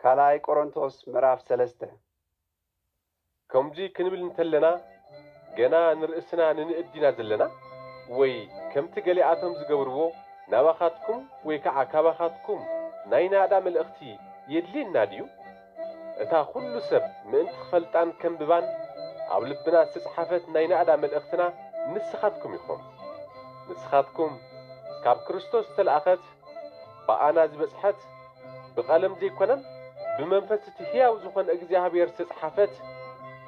ካላይ ቆሮንቶስ ምዕራፍ 3 ከምጂ ክንብል እንተለና ገና ንርእስና ንንእዲና ዘለና ወይ ከምቲ ገሊኣቶም ዝገብርዎ ናባኻትኩም ወይ ከዓ ካባኻትኩም ናይ ናዳ መልእኽቲ የድልየና ድዩ? እታ ኩሉ ሰብ ምእንቲ ክፈልጣን ከንብባን ኣብ ልብና ዝተጻሕፈት ናይ ናዳ መልእኽትና ንስኻትኩም ኢኹም። ንስኻትኩም ካብ ክርስቶስ ዝተለኣኸት ብኣና ዝበጽሐት ብቐለም ዘይኮነን ብመንፈስ እቲ ሕያው ዝኾነ እግዚኣብሔር ዝተጻሕፈት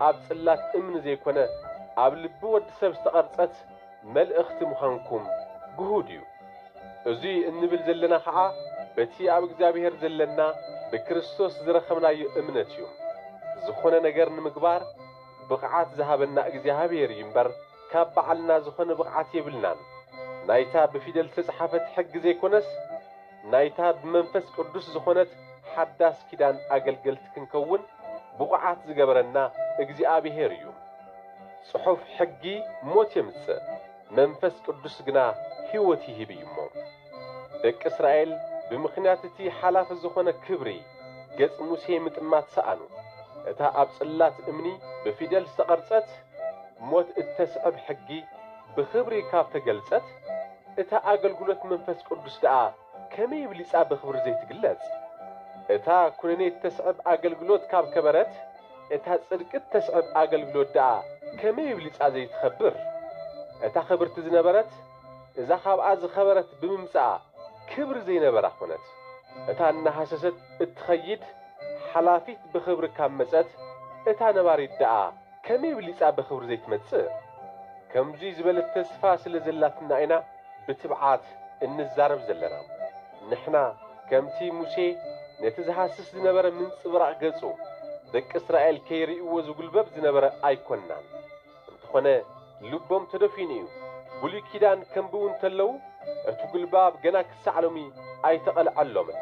ኣብ ጽላት እምኒ ዘይኮነ ኣብ ልቢ ወዲ ሰብ ዝተቐርጸት መልእኽቲ ምዃንኩም ግሁድ እዩ። እዙይ እንብል ዘለና ኸዓ በቲ ኣብ እግዚኣብሔር ዘለና ብክርስቶስ ዝረኸብናዮ እምነት እዩ። ዝኾነ ነገር ንምግባር ብቕዓት ዝሃበና እግዚኣብሔር እዩ እምበር ካብ በዓልና ዝኾነ ብቕዓት የብልናን። ናይታ ብፊደል ዝተጻሕፈት ሕጊ ዘይኮነስ ናይታ ብመንፈስ ቅዱስ ዝኾነት ሓዳስ ኪዳን ኣገልገልቲ ክንከውን ብቕዓት ዝገበረና እግዚኣብሔር እዩ። ጽሑፍ ሕጊ ሞት የምጽእ፣ መንፈስ ቅዱስ ግና ሕይወት ይህብ እዩ እሞ። ደቂ እስራኤል ብምኽንያት እቲ ሓላፊ ዝኾነ ክብሪ ገጽ ሙሴ ምጥማት ሰኣኑ። እታ ኣብ ጽላት እምኒ ብፊደል ዝተቐርጸት ሞት እተስዕብ ሕጊ ብኽብሪ ካብ ተገልጸት እታ ኣገልግሎት መንፈስ ቅዱስ ደኣ ከመይ ብሊጻ ብኽብሪ ዘይትግለጽ? እታ ኩነኔ እተስዕብ ኣገልግሎት ካብ ከበረት እታ ጽድቂ እተስዕብ ኣገልግሎት ደኣ ከመይ ብሊጻ ዘይትኸብር? እታ ኽብርቲ ዝነበረት እዛ ካብኣ ዝኸበረት ብምምጽኣ ክብሪ ዘይነበራ ኾነት። እታ እናሃሰሰት እትኸይድ ሓላፊት ብኽብሪ ካብ መጸት እታ ነባሪት ደኣ ከመይ ብሊጻ ብኽብሪ ዘይትመጽእ? ከምዙይ ዝበለት ተስፋ ስለ ዘላትና ኢና ብትብዓት እንዛረብ ዘለና። ንሕና ከምቲ ሙሴ ነቲ ዝሃስስ ዝነበረ ምንጽብራቕ ገጹ ደቂ እስራኤል ከይርእይዎ ዝጉልበብ ዝነበረ ኣይኮንናን። እንተኾነ ልቦም ተደፊኑ እዩ። ብሉይ ኪዳን ከንብቡ እንተለዉ እቲ ጉልባብ ገና ክሳዕ ሎሚ ኣይተቐልዐሎምን።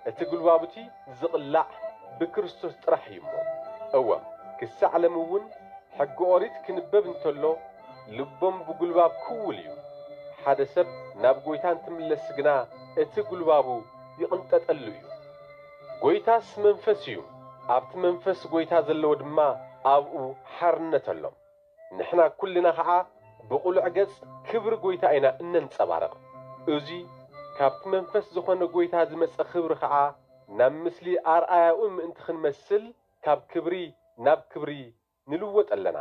እቲ ጉልባቡቲ ዝቕላዕ ብክርስቶስ ጥራሕ እዩ እሞ። እወ ክሳዕ ሎሚ እውን ሕጊ ኦሪት ክንበብ እንተሎ ልቦም ብጉልባብ ክውል እዩ። ሓደ ሰብ ናብ ጐይታ እንትምለስ ግና እቲ ጉልባቡ ይቕንጠጠሉ እዩ። ጐይታስ መንፈስ እዩ። ኣብቲ መንፈስ ጐይታ ዘለዎ ድማ ኣብኡ ሓርነት ኣሎ። ንሕና ኲልና ኸዓ ብቑሉዕ ገጽ ክብሪ ጐይታ ኢና እነንጸባረቕ። እዙይ ካብቲ መንፈስ ዝኾነ ጐይታ ዝመጸ ክብሪ ኸዓ ናብ ምስሊ ኣርኣያኡ ምእንቲ ክንመስል ካብ ክብሪ ናብ ክብሪ ንልወጥ ኣለና።